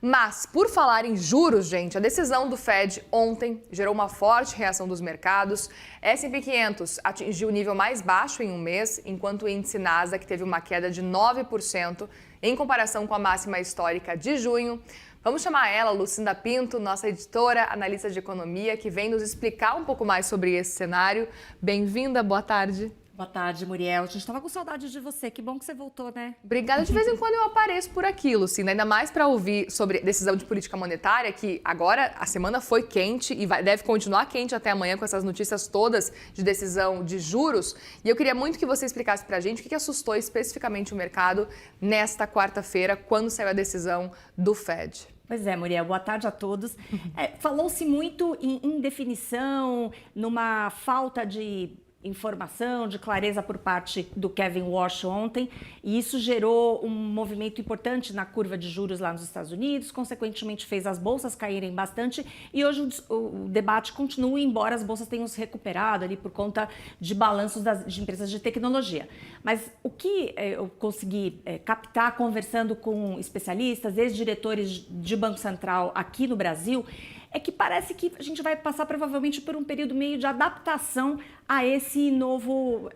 Mas, por falar em juros, gente, a decisão do Fed ontem gerou uma forte reação dos mercados. S&P 500 atingiu o nível mais baixo em um mês, enquanto o índice Nasdaq teve uma queda de 9% em comparação com a máxima histórica de junho. Vamos chamar ela, Lucinda Pinto, nossa editora, analista de economia, que vem nos explicar um pouco mais sobre esse cenário. Bem-vinda, boa tarde. Boa tarde, Muriel. A gente estava com saudade de você. Que bom que você voltou, né? Obrigada. De vez em quando eu apareço por aqui, Lucinda. Ainda mais para ouvir sobre decisão de política monetária, que agora a semana foi quente e deve continuar quente até amanhã com essas notícias todas de decisão de juros. E eu queria muito que você explicasse para a gente o que assustou especificamente o mercado nesta quarta-feira, quando saiu a decisão do Fed. Pois é, Muriel, boa tarde a todos. Falou-se muito em indefinição, numa falta de informação, de clareza por parte do Kevin Warsh ontem, e isso gerou um movimento importante na curva de juros lá nos Estados Unidos, consequentemente fez as bolsas caírem bastante, e hoje o debate continua, embora as bolsas tenham se recuperado ali por conta de balanços de empresas de tecnologia. Mas o que eu consegui captar conversando com especialistas, ex-diretores de Banco Central aqui no Brasil, é que parece que a gente vai passar provavelmente por um período meio de adaptação a esse novo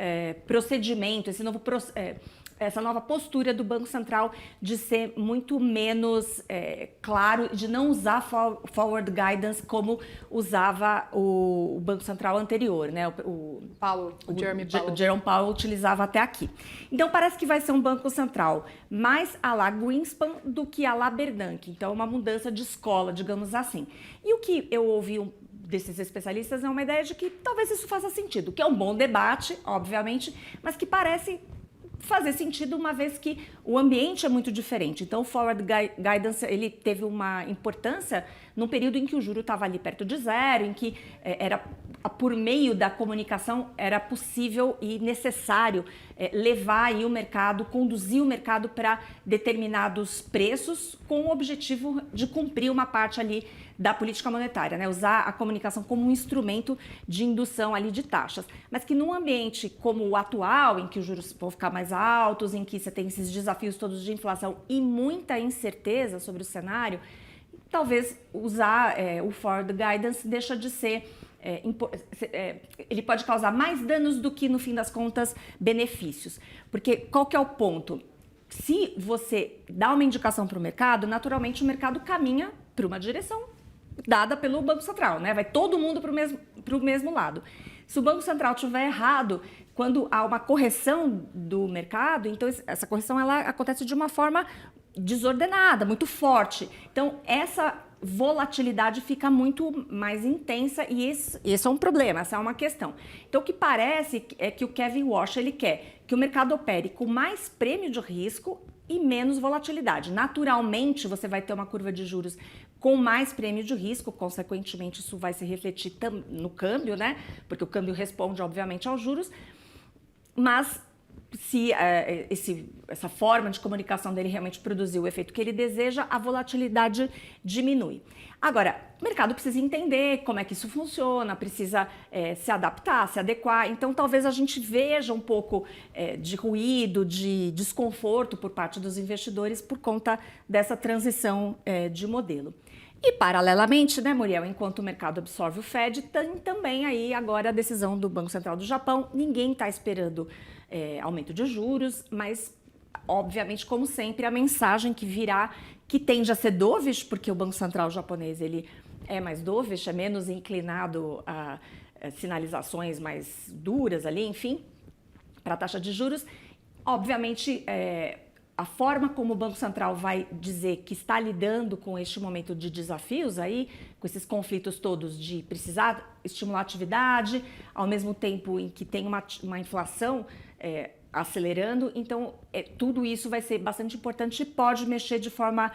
procedimento, essa nova postura do Banco Central de ser muito menos claro, de não usar forward guidance como usava o Banco Central anterior, né? O Jerome Powell utilizava até aqui. Então parece que vai ser um Banco Central mais à la Greenspan do que à la Bernanke. Então uma mudança de escola, digamos assim. E o que eu ouvi desses especialistas é uma ideia de que talvez isso faça sentido, que é um bom debate, obviamente, mas que parece fazer sentido uma vez que o ambiente é muito diferente. Então o forward guidance ele teve uma importância num período em que o juro estava ali perto de zero, em que por meio da comunicação era possível e necessário levar aí o mercado, conduzir o mercado para determinados preços com o objetivo de cumprir uma parte ali da política monetária, né? Usar a comunicação como um instrumento de indução ali de taxas. Mas que num ambiente como o atual, em que os juros vão ficar mais altos, em que você tem esses desafios todos de inflação e muita incerteza sobre o cenário, talvez usar o forward guidance deixa de ser ele pode causar mais danos do que, no fim das contas, benefícios. Porque qual que é o ponto? Se você dá uma indicação para o mercado, naturalmente o mercado caminha para uma direção dada pelo Banco Central, né? Vai todo mundo para o mesmo lado. Se o Banco Central estiver errado, quando há uma correção do mercado, então essa correção ela acontece de uma forma desordenada, muito forte. Então, essa volatilidade fica muito mais intensa e esse é um problema, essa é uma questão. Então, o que parece é que o Kevin Warsh ele quer que o mercado opere com mais prêmio de risco e menos volatilidade. Naturalmente, você vai ter uma curva de juros com mais prêmio de risco, consequentemente, isso vai se refletir no câmbio, né? Porque o câmbio responde, obviamente, aos juros, mas se essa forma de comunicação dele realmente produzir o efeito que ele deseja, a volatilidade diminui. Agora, o mercado precisa entender como é que isso funciona, precisa se adaptar, se adequar. Então, talvez a gente veja um pouco de ruído, de desconforto por parte dos investidores por conta dessa transição de modelo. E, paralelamente, né, Muriel, enquanto o mercado absorve o Fed, tem também aí agora a decisão do Banco Central do Japão. Ninguém está esperando aumento de juros, mas, obviamente, como sempre, a mensagem que virá, que tende a ser dovish, porque o Banco Central japonês ele é mais dovish, é menos inclinado a sinalizações mais duras ali, enfim, para a taxa de juros. Obviamente, a forma como o Banco Central vai dizer que está lidando com este momento de desafios aí, com esses conflitos todos de precisar estimular a atividade, ao mesmo tempo em que tem uma inflação acelerando, então tudo isso vai ser bastante importante e pode mexer de forma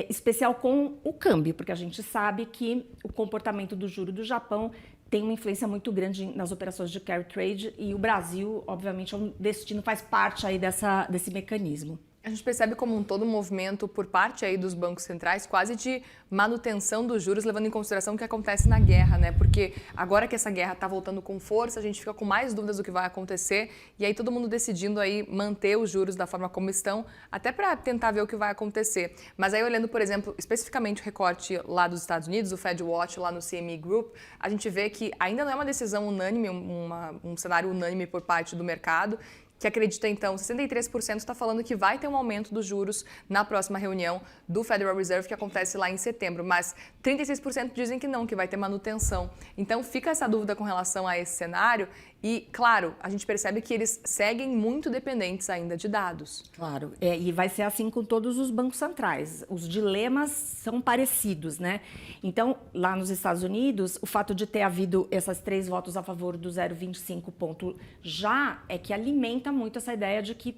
especial com o câmbio, porque a gente sabe que o comportamento do juro do Japão tem uma influência muito grande nas operações de carry trade e o Brasil, obviamente, é um destino, faz parte aí desse mecanismo. A gente percebe como um todo um movimento por parte aí dos bancos centrais quase de manutenção dos juros, levando em consideração o que acontece na guerra, né? Porque agora que essa guerra está voltando com força, a gente fica com mais dúvidas do que vai acontecer e aí todo mundo decidindo aí manter os juros da forma como estão, até para tentar ver o que vai acontecer. Mas aí olhando, por exemplo, especificamente o recorte lá dos Estados Unidos, o Fed Watch lá no CME Group, a gente vê que ainda não é uma decisão unânime, um cenário unânime por parte do mercado, que acredita, então, 63% está falando que vai ter um aumento dos juros na próxima reunião do Federal Reserve, que acontece lá em setembro, mas 36% dizem que não, que vai ter manutenção. Então, fica essa dúvida com relação a esse cenário e, claro, a gente percebe que eles seguem muito dependentes ainda de dados. Claro, e vai ser assim com todos os bancos centrais. Os dilemas são parecidos, né? Então, lá nos Estados Unidos, o fato de ter havido esses 3 votos a favor do 0,25 ponto já é que alimenta muito essa ideia de que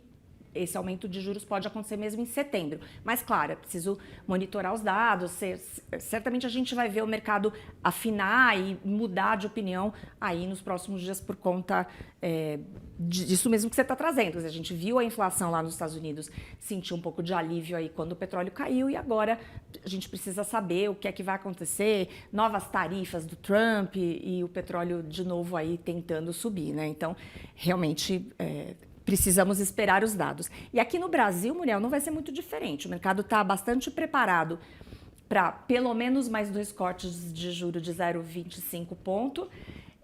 esse aumento de juros pode acontecer mesmo em setembro. Mas, claro, é preciso monitorar os dados. Certamente a gente vai ver o mercado afinar e mudar de opinião aí nos próximos dias por conta disso mesmo que você está trazendo. A gente viu a inflação lá nos Estados Unidos sentir um pouco de alívio aí quando o petróleo caiu e agora a gente precisa saber o que é que vai acontecer, novas tarifas do Trump e o petróleo de novo aí tentando subir, né? Então, realmente precisamos esperar os dados. E aqui no Brasil, Muriel, não vai ser muito diferente. O mercado está bastante preparado para pelo menos mais 2 cortes de juros de 0,25 ponto,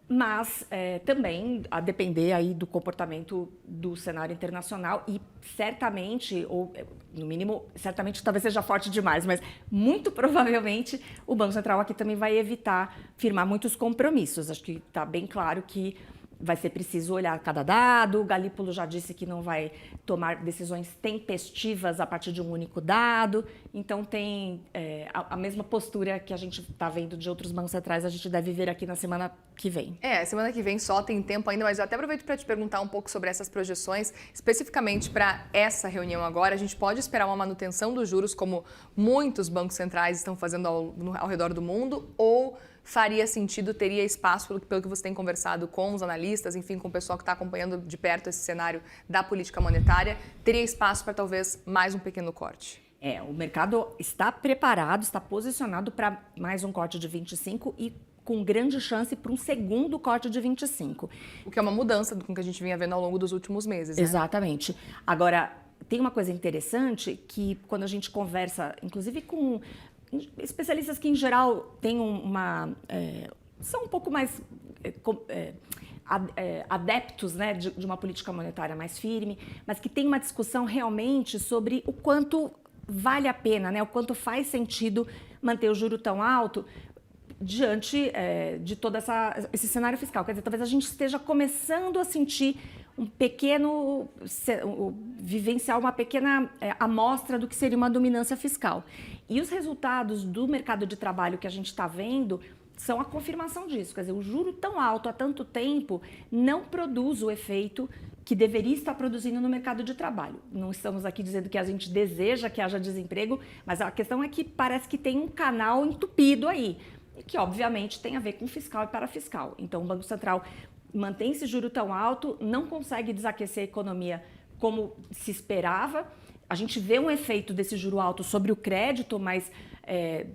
mas também a depender aí do comportamento do cenário internacional e certamente, ou no mínimo, certamente talvez seja forte demais, mas muito provavelmente o Banco Central aqui também vai evitar firmar muitos compromissos. Acho que está bem claro que vai ser preciso olhar cada dado. O Galípolo já disse que não vai tomar decisões tempestivas a partir de um único dado. Então, tem a mesma postura que a gente está vendo de outros bancos centrais, a gente deve ver aqui na semana que vem. Semana que vem só tem tempo ainda, mas eu até aproveito para te perguntar um pouco sobre essas projeções, especificamente para essa reunião agora. A gente pode esperar uma manutenção dos juros, como muitos bancos centrais estão fazendo ao redor do mundo, ou faria sentido, teria espaço, pelo que você tem conversado com os analistas, enfim, com o pessoal que está acompanhando de perto esse cenário da política monetária, teria espaço para talvez mais um pequeno corte? O mercado está preparado, está posicionado para mais um corte de 25 e com grande chance para um segundo corte de 25. O que é uma mudança do que a gente vinha vendo ao longo dos últimos meses, né? Exatamente. Agora, tem uma coisa interessante que quando a gente conversa, inclusive com especialistas que, em geral, têm são um pouco mais adeptos, né, de uma política monetária mais firme, mas que tem uma discussão realmente sobre o quanto vale a pena, né, o quanto faz sentido manter o juro tão alto diante de todo esse cenário fiscal. Quer dizer, talvez a gente esteja começando a sentir vivenciar uma pequena amostra do que seria uma dominância fiscal. E os resultados do mercado de trabalho que a gente está vendo são a confirmação disso. Quer dizer, o juro tão alto há tanto tempo não produz o efeito que deveria estar produzindo no mercado de trabalho. Não estamos aqui dizendo que a gente deseja que haja desemprego, mas a questão é que parece que tem um canal entupido aí, que obviamente tem a ver com fiscal e parafiscal. Então, o Banco Central mantém esse juro tão alto, não consegue desaquecer a economia como se esperava. A gente vê um efeito desse juro alto sobre o crédito, mas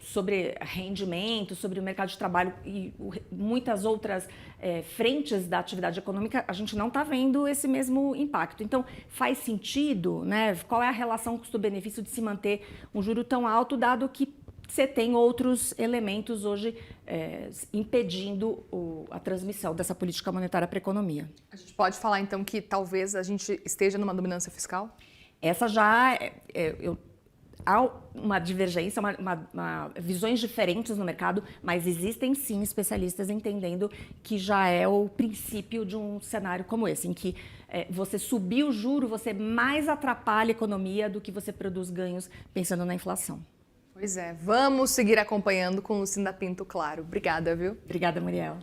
sobre rendimento, sobre o mercado de trabalho e muitas outras frentes da atividade econômica, a gente não está vendo esse mesmo impacto. Então, faz sentido, né? Qual é a relação custo-benefício de se manter um juro tão alto, dado que você tem outros elementos hoje impedindo a transmissão dessa política monetária para a economia. A gente pode falar, então, que talvez a gente esteja numa dominância fiscal? Essa já há uma divergência, visões diferentes no mercado, mas existem sim especialistas entendendo que já é o princípio de um cenário como esse, em que você subir o juro, você mais atrapalha a economia do que você produz ganhos pensando na inflação. Pois é, vamos seguir acompanhando com Lucinda Pinto, claro. Obrigada, viu? Obrigada, Muriel.